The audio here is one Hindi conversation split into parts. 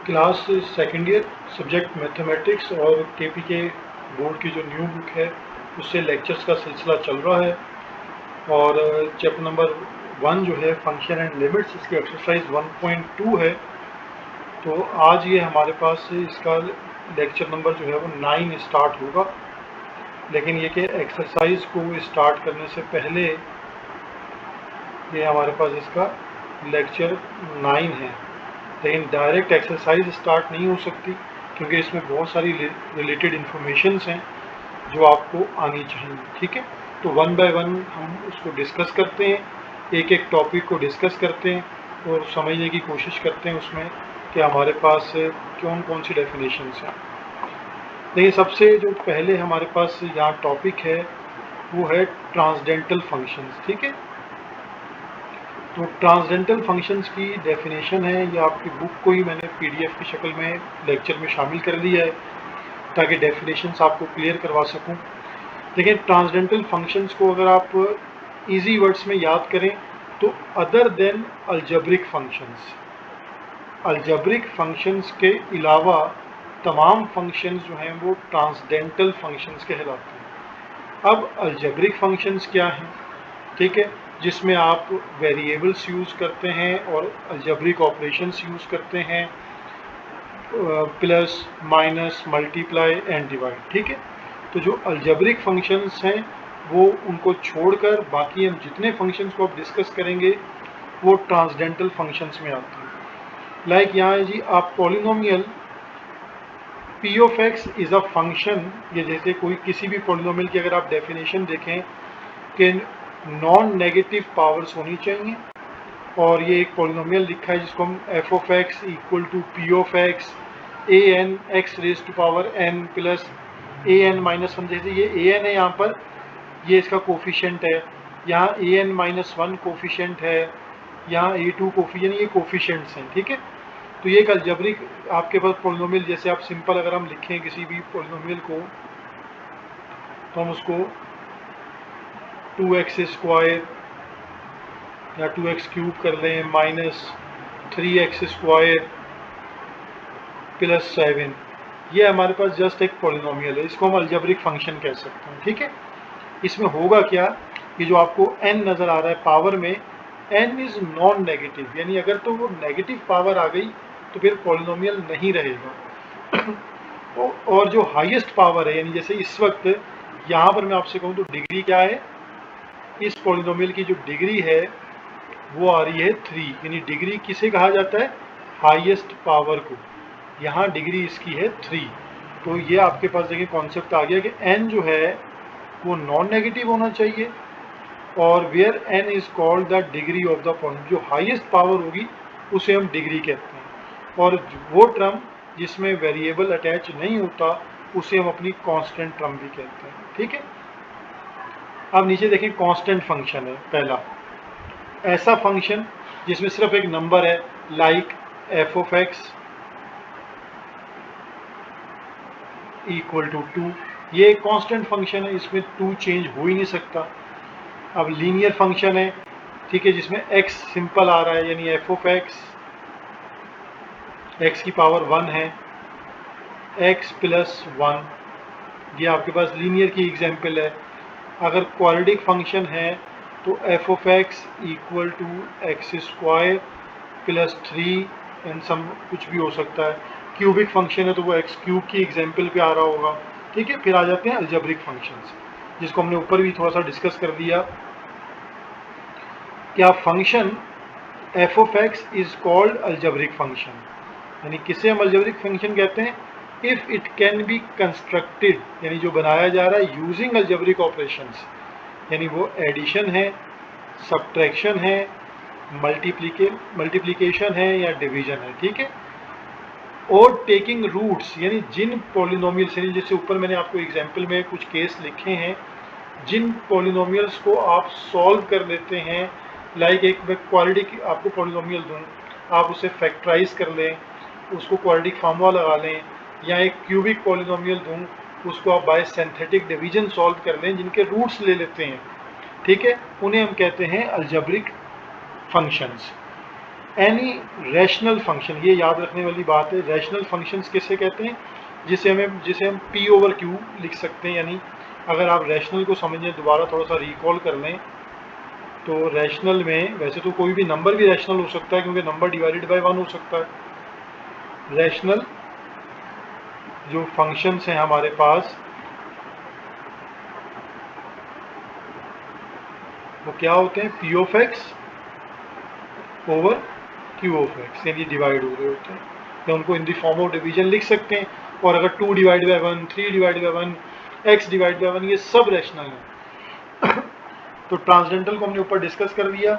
Class second year subject mathematics और केपीके बोर्ड की जो न्यू बुक है उससे लेक्चर्स का सिलसिला चल रहा है और चैप्टर नंबर 1 जो है फंक्शन एंड लिमिट्स, इसकी एक्सरसाइज 1.2 है। तो आज ये हमारे पास इसका लेक्चर नंबर जो है वो 9 स्टार्ट होगा, लेकिन ये कि एक्सरसाइज को स्टार्ट करने से पहले ये हमारे पास इसका लेक्चर 9 है, लेकिन डायरेक्ट एक्सरसाइज स्टार्ट नहीं हो सकती क्योंकि इसमें बहुत सारी रिलेटेड इन्फॉर्मेशंस हैं जो आपको आनी चाहिए। ठीक है, तो वन बाय वन हम उसको डिस्कस करते हैं, एक एक टॉपिक को डिस्कस करते हैं और समझने की कोशिश करते हैं उसमें कि हमारे पास कौन कौन सी डेफिनेशंस हैं। देखिए, सबसे जो पहले हमारे पास यहाँ टॉपिक है वो है ट्रांसडेंटल फंक्शंस। ठीक है, तो ट्रांसडेंटल फंक्शंस की डेफिनेशन है, ये आपकी बुक को ही मैंने पीडीएफ की शक्ल में लेक्चर में शामिल कर दिया है ताकि डेफिनेशंस आपको क्लियर करवा सकूं। लेकिन ट्रांसडेंटल फंक्शंस को अगर आप इजी वर्ड्स में याद करें तो other than algebraic functions, algebraic functions के अलावा तमाम फंक्शंस जो हैं वो ट्रांसडेंटल फंक्शंस कहलाते हैं। अब अलजेब्रिक फंक्शंस क्या हैं? ठीक है, जिसमें आप वेरिएबल्स यूज़ करते हैं और अलजेब्रिक ऑपरेशंस यूज़ करते हैं, plus minus multiply and divide. ठीक है, तो जो अलजेब्रिक फंक्शंस हैं वो उनको छोड़कर बाकी हम जितने फंक्शंस को आप डिस्कस करेंगे वो ट्रांसडेंटल फंक्शंस में आते हैं। लाइक यहाँ है जी, आप polynomial P of x is a function, ये जैसे कोई किसी भी पॉलिनोमियल की अगर आप डेफिनेशन देखें कि नॉन नेगेटिव पावर्स होनी चाहिए, और ये एक पॉलिनोमियल लिखा है जिसको हम f of x equal to p of x a n x raise to power n plus a n minus one, जैसे ये ए एन है यहाँ पर, ये इसका कोफिशेंट है, यहाँ ए एन माइनस वन कोफिशेंट है, यहाँ ए टू कोफिशेंट, ये कोफिशेंट्स हैं। ठीक है, तो ये एक अलजेब्रिक आपके पास पॉलिनोमियल, जैसे आप सिंपल अगर हम लिखें किसी भी पॉलिनोमियल को तो हम उसको 2x स्क्वायर या 2x क्यूब कर लें माइनस 3x स्क्वायर प्लस 7, ये हमारे पास जस्ट एक पॉलिनोमियल है, इसको हम अलजेब्रिक फंक्शन कह सकते हैं। ठीक है, इसमें होगा क्या कि जो आपको n नज़र आ रहा है पावर में, n इज़ नॉन नेगेटिव, यानी अगर तो वो नेगेटिव पावर आ गई तो फिर पॉलिनोमियल नहीं रहेगा। और जो हाईएस्ट पावर है, यानी जैसे इस वक्त यहाँ पर मैं आपसे कहूँ तो डिग्री क्या है, इस पॉलिनोमियल की जो डिग्री है वो आ रही है 3, यानी डिग्री किसे कहा जाता है, हाईएस्ट पावर को। यहाँ डिग्री इसकी है 3, तो ये आपके पास देखिए कॉन्सेप्ट आ गया कि n जो है वो नॉन नेगेटिव होना चाहिए, और where n is called the degree of the polynomial, जो हाईएस्ट पावर होगी उसे हम डिग्री कहते हैं, और वो टर्म जिसमें वेरिएबल अटैच नहीं होता उसे हम अपनी कांस्टेंट टर्म भी कहते हैं। ठीक है, अब नीचे देखें, कांस्टेंट फंक्शन है पहला, ऐसा फंक्शन जिसमें सिर्फ एक नंबर है, like f of x equal to 2, ये एक कांस्टेंट फंक्शन है, इसमें 2 चेंज हो ही नहीं सकता। अब लीनियर फंक्शन है, ठीक है, जिसमें x सिंपल आ रहा है, यानी एफ ऑफ एक्स की पावर 1 है, x प्लस 1, ये आपके पास लीनियर की एग्जाम्पल है। अगर क्वाड्रेटिक फंक्शन है तो f of x equal to x square plus 3 and some कुछ भी हो सकता है। क्यूबिक फंक्शन है तो वो एक्स क्यूब की एग्जाम्पल पे आ रहा होगा। ठीक है, फिर आ जाते हैं अलजेब्रिक फंक्शंस, जिसको हमने ऊपर भी थोड़ा सा डिस्कस कर दिया। क्या function F of x is called algebraic function, यानी किसे हम अलजेब्रिक फंक्शन कहते हैं, if it can be constructed, यानी जो बनाया जा रहा है यूजिंग अलजेब्रिक ऑपरेशंस, यानी वो एडिशन है, सब्ट्रैक्शन है, मल्टीप्लिकेशन है या डिवीजन है। ठीक है, और टेकिंग रूट्स, यानी जिन पॉलिनोमियल्स, यानी जैसे ऊपर मैंने आपको एग्जाम्पल में कुछ केस लिखे हैं, जिन पॉलिनोमियल्स को आप सॉल्व कर लेते हैं, लाइक एक मैं क्वाड्रेटिक आपको पॉलिनोमियल दूं, आप उसे फैक्टराइज कर लें, उसको क्वाड्रेटिक फार्मूला लगा लें, या एक क्यूबिक पॉलिनोमियल दूं, उसको आप बाय सिंथेटिक डिवीजन सॉल्व कर लें, जिनके रूट्स ले लेते हैं। ठीक है, उन्हें हम कहते हैं algebraic functions. Any rational function, ये याद रखने वाली बात है, रैशनल फंक्शंस किसे कहते हैं, जिसे हम पी ओवर क्यू लिख सकते हैं। यानी अगर आप रैशनल को समझें, दोबारा थोड़ा सा रिकॉल कर लें, तो रैशनल में वैसे तो कोई भी नंबर भी रैशनल हो सकता है, क्योंकि नंबर डिवाइडेड बाय 1 हो सकता है। रैशनल जो फंक्शंस हैं हमारे पास, वो क्या होते हैं, P of x over Q of x, यानी डिवाइड हो रहे होते हैं, या उनको in the form of division लिख सकते हैं। और अगर 2 divide by 1, 3 divide by 1, x divide by 1, ये सब रैशनल है। तो ट्रांसडेंटल को हमने ऊपर डिस्कस कर दिया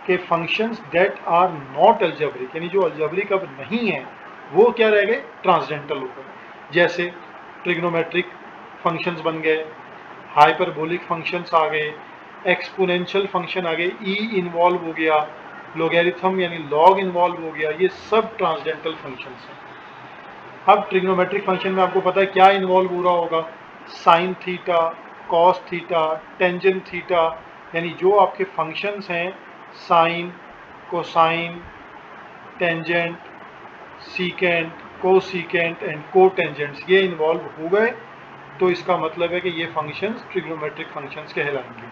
कि functions that are not algebraic, यानी जो अलजेब्रिक अब नहीं है वो क्या रह गए, ट्रांसडेंटल हो गए। जैसे ट्रिग्नोमेट्रिक फंक्शंस बन गए, हाइपरबोलिक फंक्शंस आ गए, एक्सपोनेंशियल फंक्शन आ गए, ई इन्वॉल्व हो गया, लोगैरिथम यानी लॉग इन्वॉल्व हो गया, ये सब ट्रांसडेंटल फंक्शंस हैं। अब ट्रिग्नोमेट्रिक फंक्शन में आपको पता है क्या इन्वॉल्व हो रहा होगा, sine theta, cos theta, tangent theta, यानी जो आपके फंक्शंस हैं sine, cosine, tangent, secant, cosecant and cotangents, ये इन्वॉल्व हो गए, तो इसका मतलब है कि ये फंक्शंस ट्रिग्नोमेट्रिक फंक्शंस कहलाएंगे।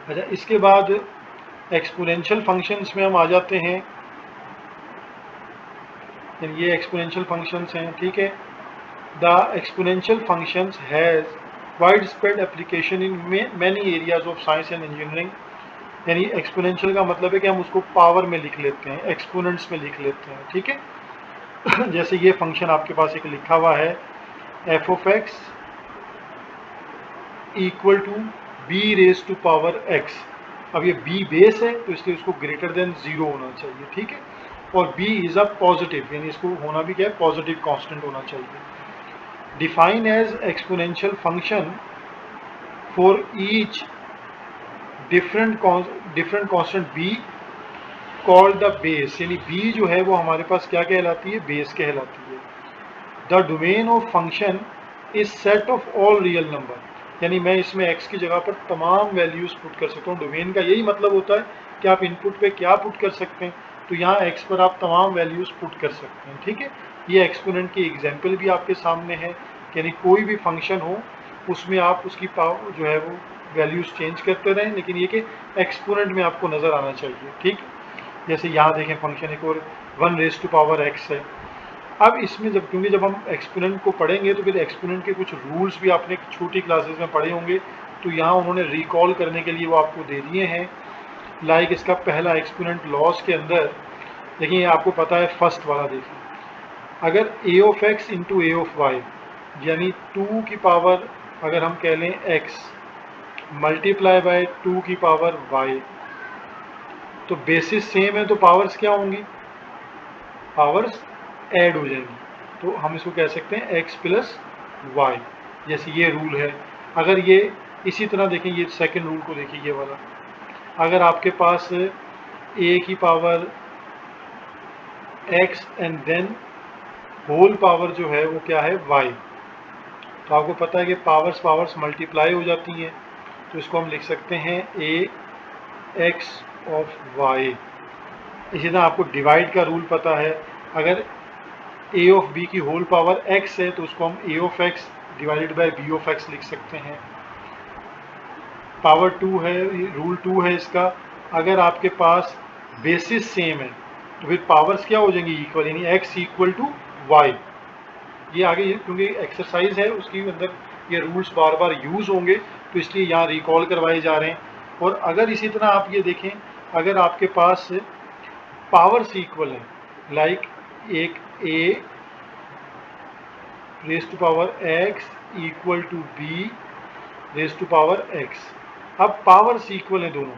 अच्छा, इसके बाद एक्सपोनेंशियल फंक्शंस में हम आ जाते हैं, ये एक्सपोनेंशियल फंक्शंस हैं, ठीक है। The exponential functions has wide spread application in many areas of science and engineering. यानी एक्सपोनेंशियल का मतलब है कि हम उसको पावर में लिख लेते हैं, एक्सपोनेंट्स में लिख लेते हैं, ठीक है। जैसे ये फंक्शन आपके पास एक लिखा हुआ है, f of x equal to b raise to power x. अब ये b बेस है, तो इसलिए उसको ग्रेटर देन 0 होना चाहिए, ठीक है। और b इज अ पॉजिटिव, यानी इसको होना भी क्या है, पॉजिटिव कांस्टेंट होना चाहिए। Define as exponential function for each different constant b called the base, यानी b जो है वो हमारे पास क्या कहलाती है, बेस कहलाती है। The domain of function is set of all real number, यानी मैं इसमें x की जगह पर तमाम वैल्यूज पुट कर सकता हूँ। डोमेन का यही मतलब होता है कि आप इनपुट पे क्या पुट कर सकते हैं, तो यहाँ x पर आप तमाम वैल्यूज पुट कर सकते हैं, ठीक है। ये एक्सपोनेंट की एग्जाम्पल भी आपके सामने है, यानी कोई भी फंक्शन हो उसमें आप उसकी पावर जो है वो वैल्यूज चेंज करते रहें, लेकिन ये कि एक्सपोनेंट में आपको नज़र आना चाहिए, ठीक। जैसे यहाँ देखें फंक्शन एक और 1 रेज टू पावर x है। अब इसमें क्योंकि जब हम एक्सपोनेंट को पढ़ेंगे तो फिर एक्सपोनेंट के कुछ रूल्स भी आपने छोटी क्लासेस में पढ़े होंगे, तो यहाँ उन्होंने रिकॉल करने के लिए वो आपको दे दिए हैं। लाइक इसका पहला एक्सपोनेंट लॉस के अंदर देखिए, आपको पता है फर्स्ट वाला, देखिए अगर a of x into a of y, यानी 2 की पावर अगर हम कह लें x मल्टीप्लाई बाय 2 की पावर y, तो बेसिस सेम है तो पावर्स क्या होंगी, पावर्स ऐड हो जाएंगी, तो हम इसको कह सकते हैं x प्लस वाई, जैसे ये रूल है। अगर ये इसी तरह देखें, ये सेकंड रूल को देखिए, ये वाला, अगर आपके पास a की power x and then whole power जो है वो क्या है, y, तो आपको पता है कि पावर्स पावर्स मल्टीप्लाई हो जाती हैं, तो इसको हम लिख सकते हैं a x ऑफ y। इसी तरह आपको डिवाइड का रूल पता है, अगर a ऑफ b की होल पावर x है तो उसको हम a of x divided by b of x लिख सकते हैं। पावर 2 है, रूल 2 है इसका, अगर आपके पास बेसिस सेम है तो फिर पावर्स क्या हो जाएंगी, इक्वल, यानी x इक्वल टू वाई। ये आगे क्योंकि एक्सरसाइज है उसकी अंदर ये रूल्स बार बार यूज़ होंगे, तो इसलिए यहाँ रिकॉल करवाए जा रहे हैं। और अगर इसी तरह आप ये देखें, अगर आपके पास पावर्स इक्वल है, लाइक एक a raise to power x equal to b raise to power x, अब पावर्स इक्वल है दोनों,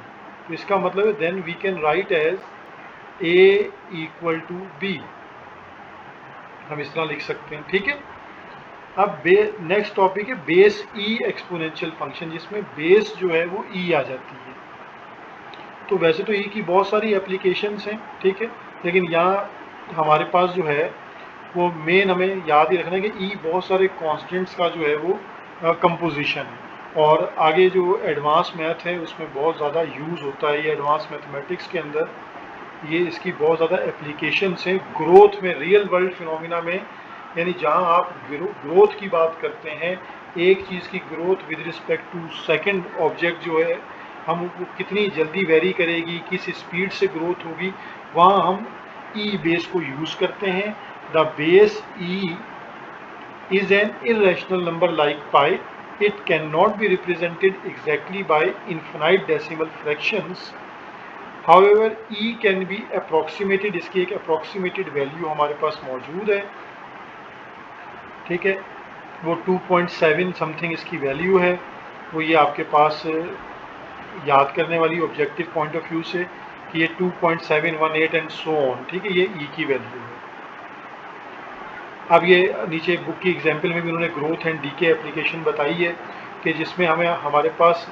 तो इसका मतलब है then we can write as a equal to b, हम इस तरह लिख सकते हैं, ठीक है। अब नेक्स्ट टॉपिक है बेस ई एक्सपोनेंशियल फंक्शन, जिसमें बेस जो है वो ई आ जाती है। तो वैसे तो ई की बहुत सारी एप्लीकेशंस हैं, ठीक है, लेकिन यहाँ हमारे पास जो है वो मेन हमें याद ही रखना है कि ई बहुत सारे कॉन्स्टेंट्स का जो है वो कंपोजिशन है। और आगे जो एडवांस मैथ है उसमें बहुत ज़्यादा यूज़ होता है ये एडवांस मैथमेटिक्स के अंदर, ये इसकी बहुत ज़्यादा एप्लीकेशंस हैं ग्रोथ में, रियल वर्ल्ड फिनोमिना में, यानी जहां आप ग्रोथ की बात करते हैं, एक चीज़ की growth with respect to second object जो है, हम वो कितनी जल्दी वेरी करेगी, किस स्पीड से ग्रोथ होगी, वहाँ हम ई बेस को यूज़ करते हैं। The base E is an irrational number like pi. It cannot be represented exactly by infinite decimal fractions. However, e can be approximated. इसकी एक approximated value हमारे पास मौजूद है, ठीक है, वो 2.7 समथिंग इसकी वैल्यू है। वो ये आपके पास याद करने वाली ऑब्जेक्टिव पॉइंट ऑफ व्यू से कि ये 2.718 एंड सो ऑन, ठीक है, ये ई की वैल्यू है। अब ये नीचे बुक की एग्जाम्पल में भी उन्होंने ग्रोथ एंड डीके एप्लीकेशन बताई है कि जिसमें हमें हमारे पास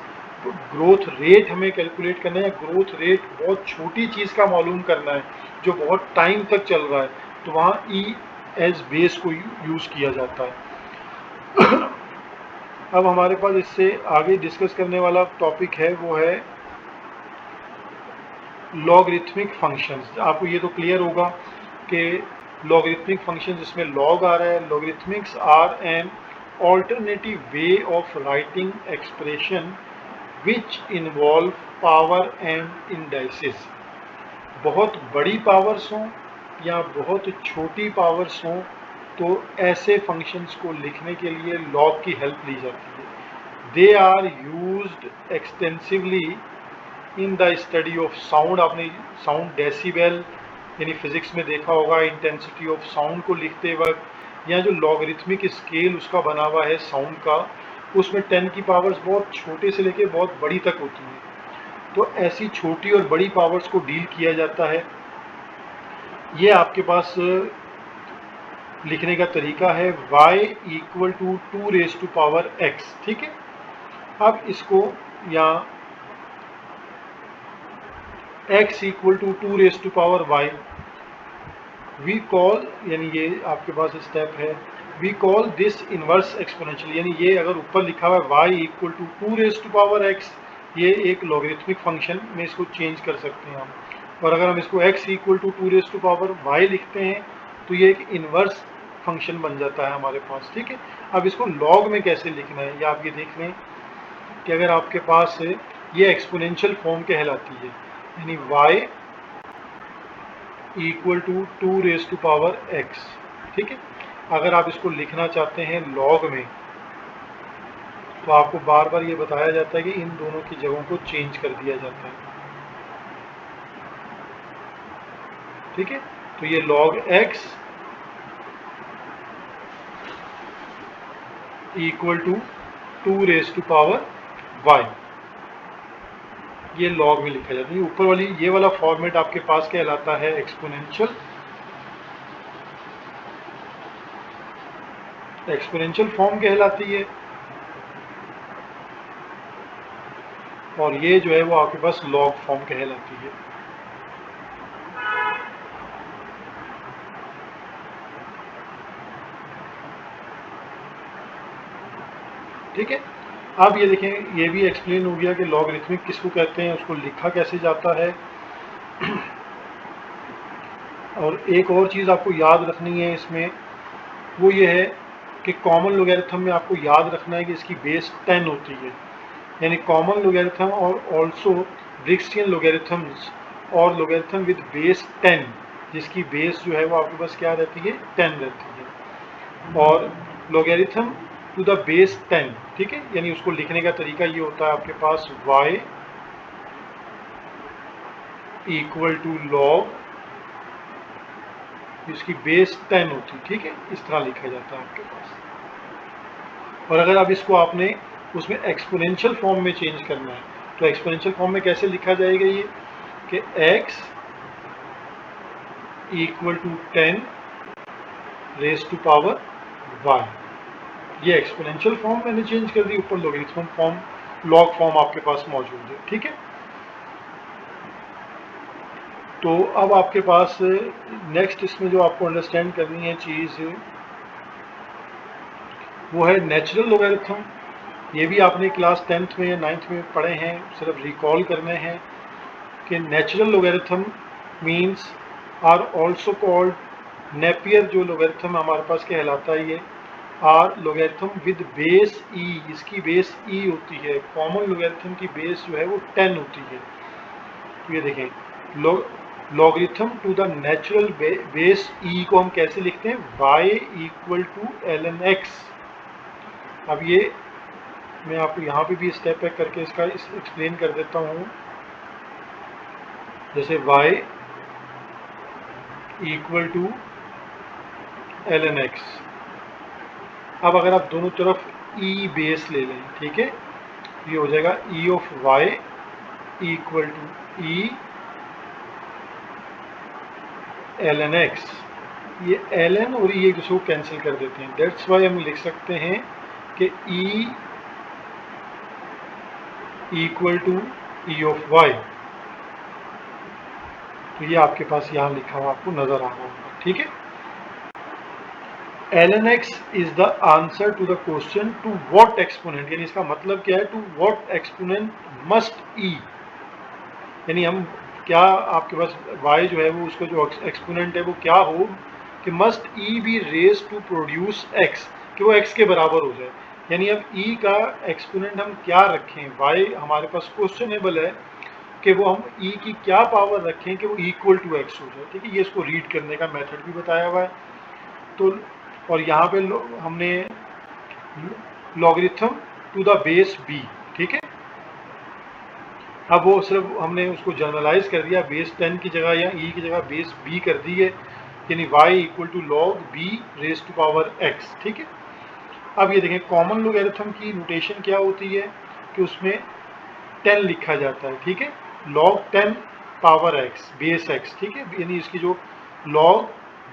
ग्रोथ रेट हमें कैलकुलेट करना है, ग्रोथ रेट बहुत छोटी चीज़ का मालूम करना है जो बहुत टाइम तक चल रहा है, तो वहाँ ई एज बेस को यूज़ किया जाता है। अब हमारे पास इससे आगे डिस्कस करने वाला टॉपिक है वो है लॉगरिथमिक फंक्शंस। आपको ये तो क्लियर होगा कि लॉगरिथमिक फंक्शन जिसमें लॉग आ रहा है, logarithmics are an alternative way of writing expression which involve power and indices. बहुत बड़ी पावर्स हों या बहुत छोटी पावर्स हों, तो ऐसे फंक्शंस को लिखने के लिए लॉग की हेल्प ली जाती है। They are used extensively in the study of sound. आपने साउंड डेसिबल यानी फिजिक्स में देखा होगा, इंटेंसिटी ऑफ साउंड को लिखते वक्त, या जो लॉगरिथमिक स्केल उसका बना हुआ है साउंड का, उसमें 10 की पावर्स बहुत छोटे से लेके बहुत बड़ी तक होती हैं। तो ऐसी छोटी और बड़ी पावर्स को डील किया जाता है। ये आपके पास लिखने का तरीका है y equal to 2 raise to power x, ठीक है। अब इसको या x equal to 2 raise to power y we call, यानी ये आपके पास स्टेप है, we call this inverse exponential, यानी ये अगर ऊपर लिखा हुआ है y equal to 2 raise to power x, ये एक लॉगरिथमिक फंक्शन में इसको चेंज कर सकते हैं हम। और अगर हम इसको x equal to 2 raise to power y लिखते हैं तो ये एक इनवर्स फंक्शन बन जाता है हमारे पास, ठीक है। अब इसको लॉग में कैसे लिखना है, या आप ये देख लें कि अगर आपके पास ये एक्सपोनेंशियल फॉर्म कहलाती है, यानी y equal to 2 raise to power x, ठीक है। अगर आप इसको लिखना चाहते हैं लॉग में, तो आपको बार बार ये बताया जाता है कि इन दोनों की जगहों को चेंज कर दिया जाता है, ठीक है। तो ये log x equal to 2 raise to power y, ये लॉग में लिखा जाता है। ऊपर वाली ये वाला फॉर्मेट आपके पास कहलाता है एक्सपोनेंशियल। एक्सपोनेंशियल फॉर्म कहलाती है, और ये जो है वो आपके पास लॉग फॉर्म कहलाती है। ठीक है। अब ये देखें, ये भी एक्सप्लेन हो गया कि लॉगरिथमिक किसको कहते हैं, उसको लिखा कैसे जाता है। और एक और चीज़ आपको याद रखनी है इसमें, वो ये है कि कॉमन लोगैरिथम में आपको याद रखना है कि इसकी बेस 10 होती है, यानी कॉमन लोगैरिथम और ऑल्सो ब्रिक्सियन लोगैरिथम्स और लोगैरिथम विद बेस 10, जिसकी बेस जो है वो आपके पास क्या रहती है, 10 रहती है। और लोगैरिथम टू द बेस 10, ठीक है, यानी उसको लिखने का तरीका ये होता है आपके पास y इक्वल टू लॉग, इसकी बेस 10 होती, ठीक है, इस तरह लिखा जाता है आपके पास। और अगर अब इसको आपने उसमें एक्सपोनेंशियल फॉर्म में चेंज करना है, तो एक्सपोनेंशियल फॉर्म में कैसे लिखा जाएगा ये कि x equal to 10 raise to power y, ये एक्सपोनेंशियल फॉर्म मैंने चेंज कर दी, ऊपर लॉगरिथम फॉर्म, लॉग फॉर्म आपके पास मौजूद है, ठीक है। तो अब आपके पास नेक्स्ट इसमें जो आपको अंडरस्टैंड करनी है चीज़, वो है नेचुरल लॉगरिथम ये भी आपने क्लास 10th में या 9th में पढ़े हैं, सिर्फ रिकॉल करने हैं कि natural logarithm means are also called Napier, जो लोगैरिथम हमारे पास कहलाता है ये are logarithm with base e, इसकी बेस ई होती है। कॉमन लोगैरिथम की बेस जो है वो 10 होती है। तो ये देखें logarithm to the natural base e को हम कैसे लिखते हैं, y equal to ln x। अब ये मैं आपको यहाँ पे भी स्टेप बैक करके इसका एक्सप्लेन कर देता हूँ। जैसे y equal to ln x। अब अगर आप दोनों तरफ e बेस ले लें, ठीक है, ये हो जाएगा e of y equal to e ln x। ये ln और e एक दूसरे को कैंसिल कर देते हैं, दैट्स वाई हम लिख सकते हैं कि e equal to e of y। तो ये आपके पास यहाँ लिखा हुआ आपको नजर आ रहा होगा, ठीक है। ln x is the answer to the question to what exponent, यानी इसका मतलब क्या है, to what exponent must e, यानी हम क्या आपके पास y जो है वो उसका जो एक्सपोनेंट है वो क्या हो कि must e be raise to produce x, कि वो x के बराबर हो जाए। यानी अब e का एक्सपोनेंट हम क्या रखें, y हमारे पास क्वेश्चनेबल है कि वो हम e की क्या पावर रखें कि वो इक्वल टू x हो जाए, ठीक है। ये इसको रीड करने का मेथड भी बताया हुआ है। तो और यहाँ पे हमने logarithm to the base b, ठीक है। अब वो सिर्फ हमने उसको जनरलाइज कर दिया, बेस 10 की जगह या e की जगह बेस b कर दी है, यानी y equal to log b raise to power x, ठीक है। अब ये देखें कॉमन लोगैरिथम की नोटेशन क्या होती है कि उसमें 10 लिखा जाता है, ठीक है, log 10 power x base x, ठीक है, यानी इसकी जो लॉग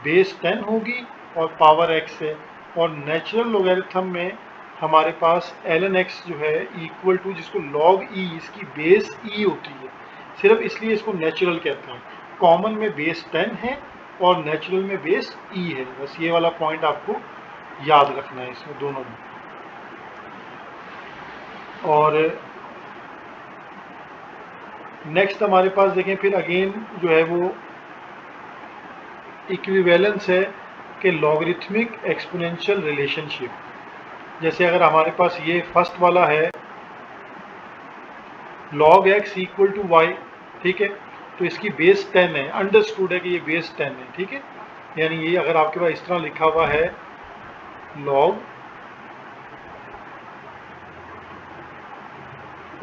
बेस 10 होगी और पावर x है। और नेचुरल लोगैरिथम में हमारे पास ln x जो है इक्वल टू, जिसको log e, इसकी बेस e होती है, सिर्फ इसलिए इसको नेचुरल कहते हैं। कॉमन में बेस 10 है और नेचुरल में बेस e है, बस ये वाला पॉइंट आपको याद रखना है इसमें दोनों में। और नेक्स्ट हमारे पास देखें फिर अगेन जो है वो इक्विवेलेंस है कि लॉगरिथमिक एक्सपोनेंशियल रिलेशनशिप। जैसे अगर हमारे पास ये फर्स्ट वाला है log x equal to y, ठीक है, तो इसकी बेस 10 है, अंडरस्टूड है कि ये बेस 10 है, ठीक है। यानी ये अगर आपके पास इस तरह लिखा हुआ है log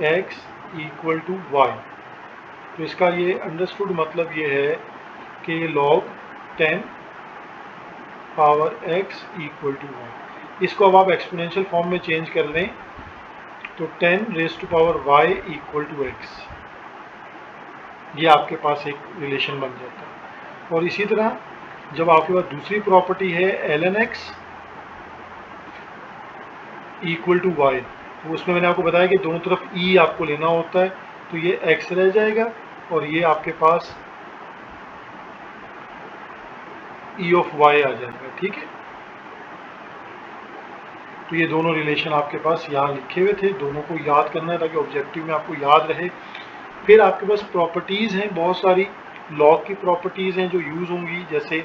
x equal to y, तो इसका ये अंडरस्टूड मतलब ये है कि ये log 10 power x equal to y. इसको अब आप एक्सपोनेंशियल फॉर्म में चेंज कर लें तो 10 raise to power y equal to x, ये आपके पास एक रिलेशन बन जाता है। और इसी तरह जब आपके पास दूसरी प्रॉपर्टी है ln x equal to y, तो उसमें मैंने आपको बताया कि दोनों तरफ e आपको लेना होता है, तो ये x रह जाएगा और ये आपके पास e ऑफ y आ जाएगा, ठीक है। तो ये दोनों रिलेशन आपके पास यहाँ लिखे हुए थे, दोनों को याद करना है ताकि ऑब्जेक्टिव में आपको याद रहे। फिर आपके पास प्रॉपर्टीज़ हैं बहुत सारी, लॉग की प्रॉपर्टीज़ हैं जो यूज़ होंगी, जैसे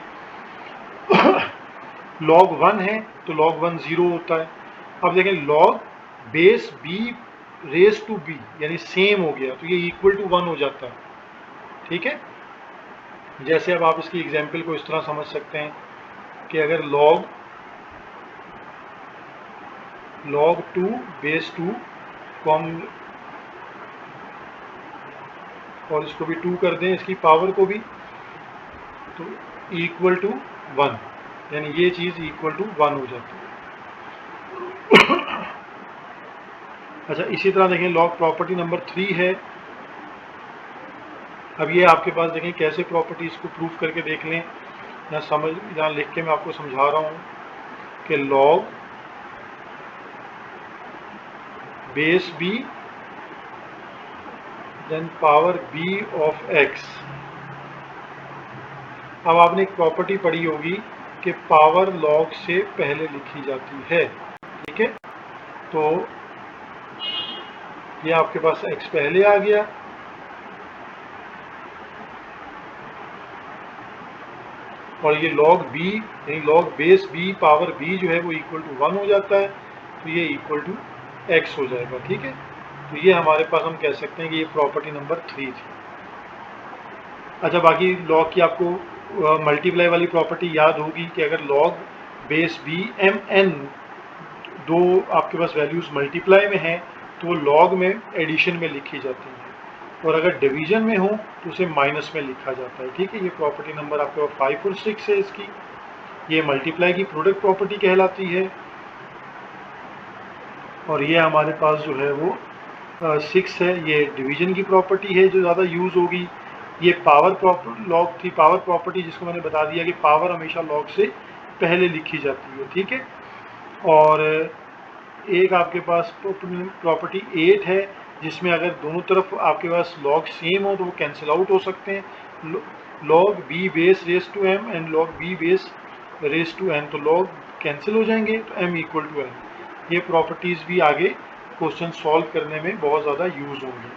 log 1 है तो log 1 0 होता है। अब देखें log base b raise to b, यानी सेम हो गया तो ये इक्वल टू 1 हो जाता है, ठीक है। जैसे अब आप इसकी एग्जाम्पल को इस तरह समझ सकते हैं कि अगर log 2 बेस 2 को हम और इसको भी 2 कर दें, इसकी पावर को भी, तो इक्वल टू 1, यानी ये चीज़ इक्वल टू 1 हो जाती है। अच्छा, इसी तरह देखें लॉग प्रॉपर्टी नंबर 3 है। अब ये आपके पास देखें कैसे प्रॉपर्टीज़ को प्रूफ करके देख लें, यहाँ लिख के मैं आपको समझा रहा हूँ कि log base b then power b of x। अब आपने एक प्रॉपर्टी पढ़ी होगी कि पावर log से पहले लिखी जाती है, ठीक है। तो ये आपके पास x पहले आ गया, और ये log b यानी log base b power b जो है वो इक्वल टू 1 हो जाता है, तो ये इक्वल टू x हो जाएगा। ठीक है, तो ये हमारे पास हम कह सकते हैं कि ये प्रॉपर्टी नंबर 3 थी। अच्छा, बाकी log की आपको मल्टीप्लाई वाली प्रॉपर्टी याद होगी कि अगर log base b m n दो आपके पास वैल्यूज मल्टीप्लाई में हैं तो लॉग में एडिशन में लिखी जाती है, और अगर डिवीजन में हो तो उसे माइनस में लिखा जाता है। ठीक है, ये प्रॉपर्टी नंबर आपके पास 5 और 6 है इसकी। ये मल्टीप्लाई की प्रोडक्ट प्रॉपर्टी कहलाती है, और ये हमारे पास जो है वो 6 है, ये डिवीजन की प्रॉपर्टी है जो ज़्यादा यूज़ होगी। ये पावर लॉग थी, पावर प्रॉपर्टी, जिसको मैंने बता दिया कि पावर हमेशा लॉग से पहले लिखी जाती है। ठीक है, और एक आपके पास प्रॉपर्टी 8 है, जिसमें अगर दोनों तरफ आपके पास लॉग सेम हो तो वो कैंसिल आउट हो सकते हैं। Log b base raise to m and log b base raise to n, तो लॉग कैंसिल हो जाएंगे तो एम इक्वल टू एन। ये प्रॉपर्टीज़ भी आगे क्वेश्चन सॉल्व करने में बहुत ज़्यादा यूज़ होंगी।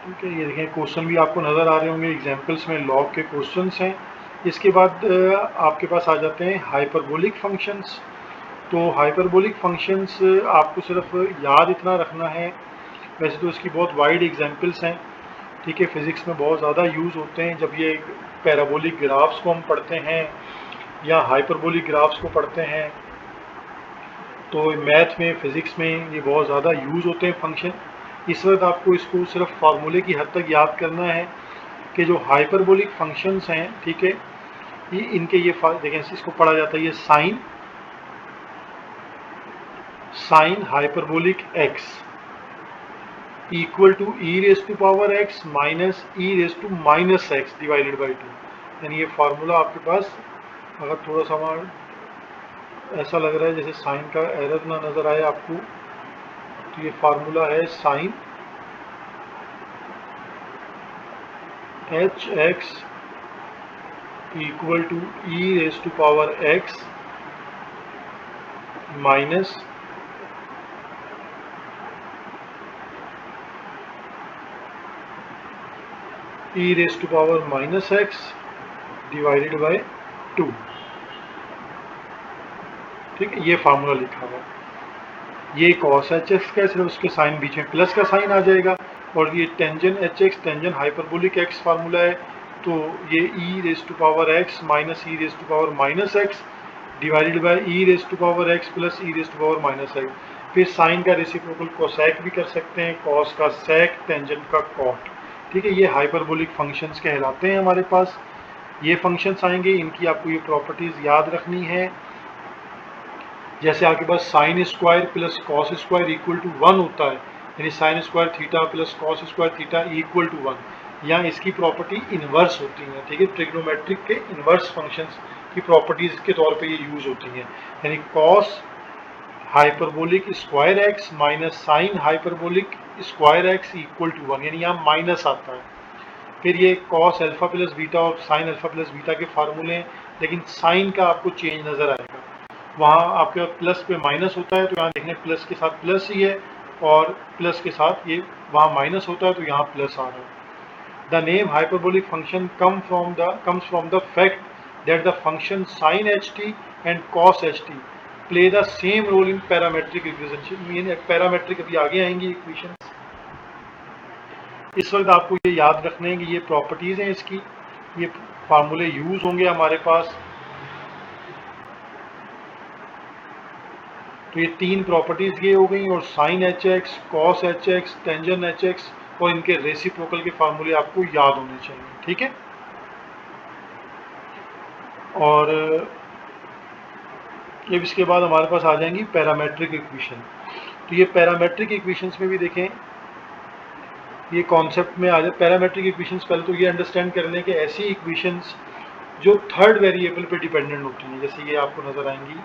ठीक है, ये देखें क्वेश्चन भी आपको नज़र आ रहे होंगे, एग्जाम्पल्स में लॉग के क्वेश्चंस हैं। इसके बाद आपके पास आ जाते हैं हाइपरबोलिक फंक्शंस। तो हाइपरबोलिक फंक्शंस आपको सिर्फ याद इतना रखना है, वैसे तो इसकी बहुत वाइड एग्जांपल्स हैं। ठीक है, फिज़िक्स में बहुत ज़्यादा यूज़ होते हैं जब ये पैराबोलिक ग्राफ्स को हम पढ़ते हैं या हाइपरबोलिक ग्राफ्स को पढ़ते हैं, तो मैथ में, फिज़िक्स में ये बहुत ज़्यादा यूज़ होते हैं फंक्शन। इस वक्त आपको इसको सिर्फ फार्मूले की हद तक याद करना है कि जो हाइपरबोलिक फंक्शंस हैं, ठीक है, ये इनके ये देखें, इसको पढ़ा जाता है ये sine hyperbolic x equal to e raise to power x minus e raise to minus x divided by 2। यानी ये फार्मूला आपके पास, अगर थोड़ा सा ऐसा लग रहा है जैसे साइन का एरर ना नज़र आए आपको, तो ये फार्मूला है sine h x equal to e raise to power x minus e raise to power minus x divided by 2। ठीक है, ये फार्मूला लिखा हुआ है। ये कॉस एच एक्स का, सिर्फ उसके साइन बीच में प्लस का साइन आ जाएगा, और ये tangent h x, tangent hyperbolic x formula है, तो ये e raise to power x minus e raise to power minus x divided by e raise to power x plus e raise to power minus x. फिर साइन का रेसिप्रोकल कोसेक भी कर सकते हैं, कॉस का सेक, टेंजन का कॉट। ठीक है, ये हाइपरबोलिक फंक्शंस कहलाते हैं हमारे पास। ये फंक्शंस आएंगे, इनकी आपको ये प्रॉपर्टीज़ याद रखनी है। जैसे आपके पास sine square plus cos square equal to 1 होता है, यानी sine square theta plus cos square theta equal to 1, यहाँ इसकी प्रॉपर्टी इन्वर्स होती है। ठीक है, ट्रिग्नोमेट्रिक के इन्वर्स फंक्शंस की प्रॉपर्टीज़ के तौर पे ये यूज़ होती हैं, यानी cos hyperbolic square x minus sine hyperbolic square x equal to 1, यानी यहाँ माइनस आता है। फिर ये कॉस अल्फा प्लस बीटा और साइन अल्फा प्लस बीटा के फार्मूले हैं, लेकिन साइन का आपको चेंज नज़र आएगा। वहाँ आपके प्लस पे माइनस होता है, तो यहाँ देखने प्लस के साथ प्लस ही है, और प्लस के साथ ये वहाँ माइनस होता है, तो यहाँ प्लस आ रहा है। The name hyperbolic function comes from the fact that the function sin ht and cos ht play the same role in parametric equation। Parametric अभी आगे आएंगी इक्वेशन। इस वक्त आपको ये याद रखना है कि ये प्रॉपर्टीज़ हैं इसकी, ये फार्मूले यूज़ होंगे हमारे पास। तो ये तीन प्रॉपर्टीज़ ये हो गई, और sine h x, cos h x, tangent h x, और इनके रेसिप्रोकल के फार्मूले आपको याद होने चाहिए। ठीक है, और अब इसके बाद हमारे पास आ जाएंगी पैरामेट्रिक इक्वेशन। तो ये पैरामेट्रिक इक्वेशंस में भी देखें, ये कॉन्सेप्ट में आ जाए पैरामेट्रिक इक्वेशंस। पहले तो ये अंडरस्टैंड कर लें कि ऐसी इक्वेशंस जो थर्ड वेरिएबल पे डिपेंडेंट होती हैं, जैसे ये आपको नज़र आएंगी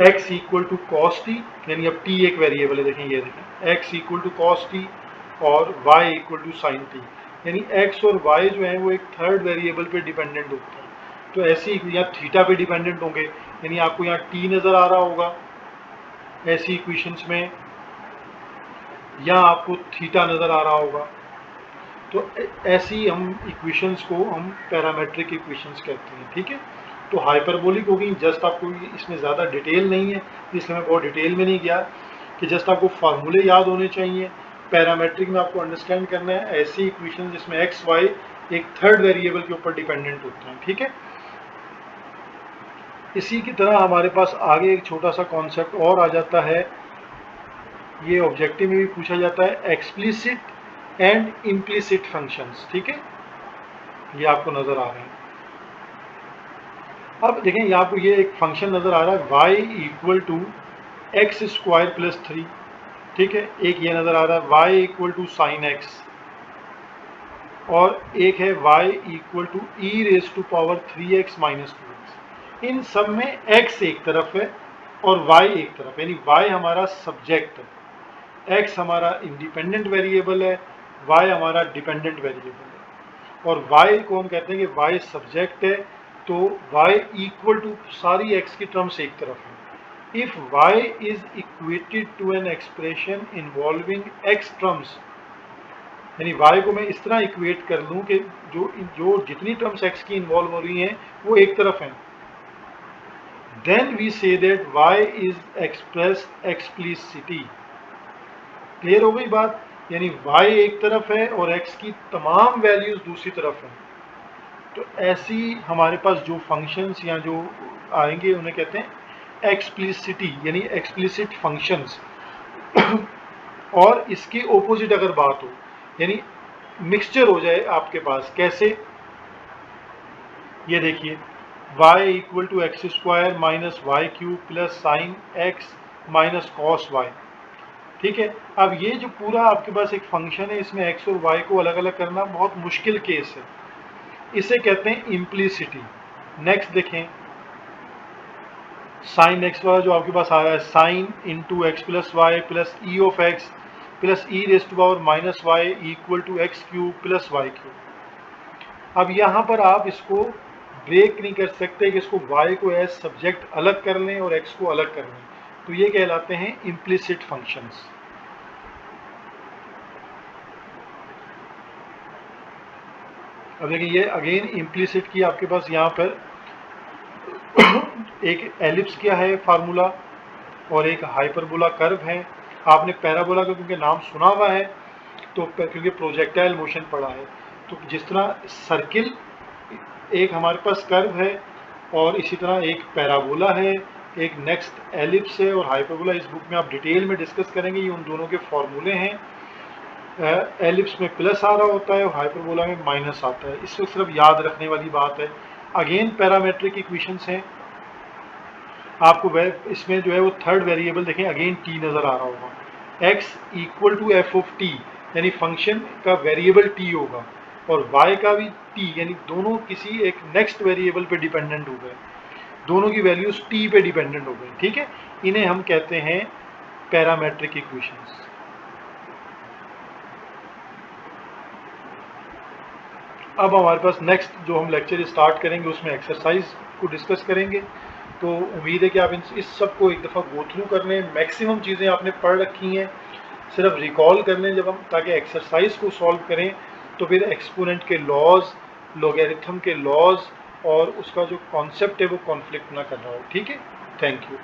x equal to cos t, यानी अब t एक वेरिएबल है, देखें ये देखें x equal to cos t और y equal to sine t, यानी x और y जो है वो एक थर्ड वेरिएबल पे डिपेंडेंट होते हैं। तो ऐसे ही यहाँ थीटा पे डिपेंडेंट होंगे, यानी आपको यहाँ t नज़र आ रहा होगा ऐसी इक्वेशंस में, या आपको थीटा नज़र आ रहा होगा। तो ऐसी हम इक्वेशंस को हम पैरामेट्रिक इक्वेशंस कहते हैं, ठीक है। तो हाइपरबोलिक हो गई, जस्ट आपको इसमें ज़्यादा डिटेल नहीं है इसलिए मैं बहुत डिटेल में नहीं गया, कि जस्ट आपको फार्मूले याद होने चाहिए। पैरामेट्रिक में आपको अंडरस्टैंड करना है ऐसी इक्वेशन जिसमें एक्स वाई एक थर्ड वेरिएबल के ऊपर डिपेंडेंट होते हैं, ठीक है। इसी की तरह हमारे पास आगे एक छोटा सा कॉन्सेप्ट और आ जाता है, ये ऑब्जेक्टिव में भी पूछा जाता है, एक्सप्लिसिट एंड इम्प्लिसिट फंक्शंस, ठीक है। ये आपको नजर आ रहे हैं। अब देखें यहाँ आपको ये एक फंक्शन नजर आ रहा है y equal to x square plus 3, ठीक है। एक ये नजर आ रहा है y equal to sine x, और एक है y equal to e raise to power 3x minus 2x। इन सब में x एक तरफ है और y एक तरफ, यानी y हमारा सब्जेक्ट है, x हमारा इंडिपेंडेंट वेरिएबल है, y हमारा डिपेंडेंट वेरिएबल है। और y को हम कहते हैं कि y सब्जेक्ट है, तो y इक्वल टू सारी x की टर्म्स एक तरफ है। If y is equated to an expression involving x terms, यानी y को मैं इस तरह इक्वेट कर लूं कि जो जितनी टर्म्स x की इन्वॉल्व हो रही हैं वो एक तरफ हैं, then we say that y is expressed explicitly. Clear हो गई बात, यानी y एक तरफ है और x की तमाम वैल्यूज दूसरी तरफ हैं। तो ऐसी हमारे पास जो फंक्शंस या जो आएंगे उन्हें कहते हैं एक्सप्लिसिटी, यानी एक्सप्लिसिट फंक्शंस। और इसके ओपोजिट अगर बात हो, यानी मिक्सचर हो जाए आपके पास, कैसे, ये देखिए y equal to x square minus y cube plus sine x minus cos y, ठीक है। अब ये जो पूरा आपके पास एक फंक्शन है, इसमें x और y को अलग अलग करना बहुत मुश्किल केस है, इसे कहते हैं इम्प्लिसिटी। नेक्स्ट देखें, साइन एक्स वाला जो आपके पास आ रहा है, sine into x plus y plus e of x plus e raise to power minus y equal to x cube plus y cube. अब यहाँ पर आप इसको ब्रेक नहीं कर सकते कि इसको y को एज सब्जेक्ट अलग कर लें और x को अलग कर लें, तो ये कहलाते हैं इम्प्लिसिट फंक्शंस। अब देखिए ये अगेन इम्प्लिसिट की आपके पास यहाँ पर एक एलिप्स किया है फार्मूला और एक हाइपरबोला कर्व है। आपने पैराबोला का क्योंकि नाम सुना हुआ है, तो क्योंकि प्रोजेक्टाइल मोशन पढ़ा है, तो जिस तरह सर्किल एक हमारे पास कर्व है और इसी तरह एक पैराबोला है, एक नेक्स्ट एलिप्स है और हाइपरबोला। इस बुक में आप डिटेल में डिस्कस करेंगे, ये उन दोनों के फॉर्मूले हैं। एलिप्स में प्लस आ रहा होता है और हाइपरबोला में माइनस आता है, इसको सिर्फ याद रखने वाली बात है। अगेन पैरामेट्रिक इक्वेशंस हैं, आपको इसमें जो है वो थर्ड वेरिएबल देखें, अगेन t नज़र आ रहा होगा, x equal to f of t, यानी फंक्शन का वेरिएबल t होगा और y का भी t, यानी दोनों किसी एक नेक्स्ट वेरिएबल पे डिपेंडेंट हो गए, दोनों की वैल्यूज t पे डिपेंडेंट हो गई, ठीक है। इन्हें हम कहते हैं पैरामेट्रिक इक्वेशंस। अब हमारे पास नेक्स्ट जो हम लेक्चर स्टार्ट करेंगे उसमें एक्सरसाइज को डिस्कस करेंगे, तो उम्मीद है कि आप इस सब को एक दफ़ा गो थ्रू कर लें। मैक्सिमम चीज़ें आपने पढ़ रखी हैं, सिर्फ रिकॉल कर लें जब हम, ताकि एक्सरसाइज को सॉल्व करें तो फिर एक्सपोनेंट के लॉज, लॉगरिथम के लॉज और उसका जो कॉन्सेप्ट है वो कॉन्फ्लिक्ट ना कर रहा हो, ठीक है। Thank you.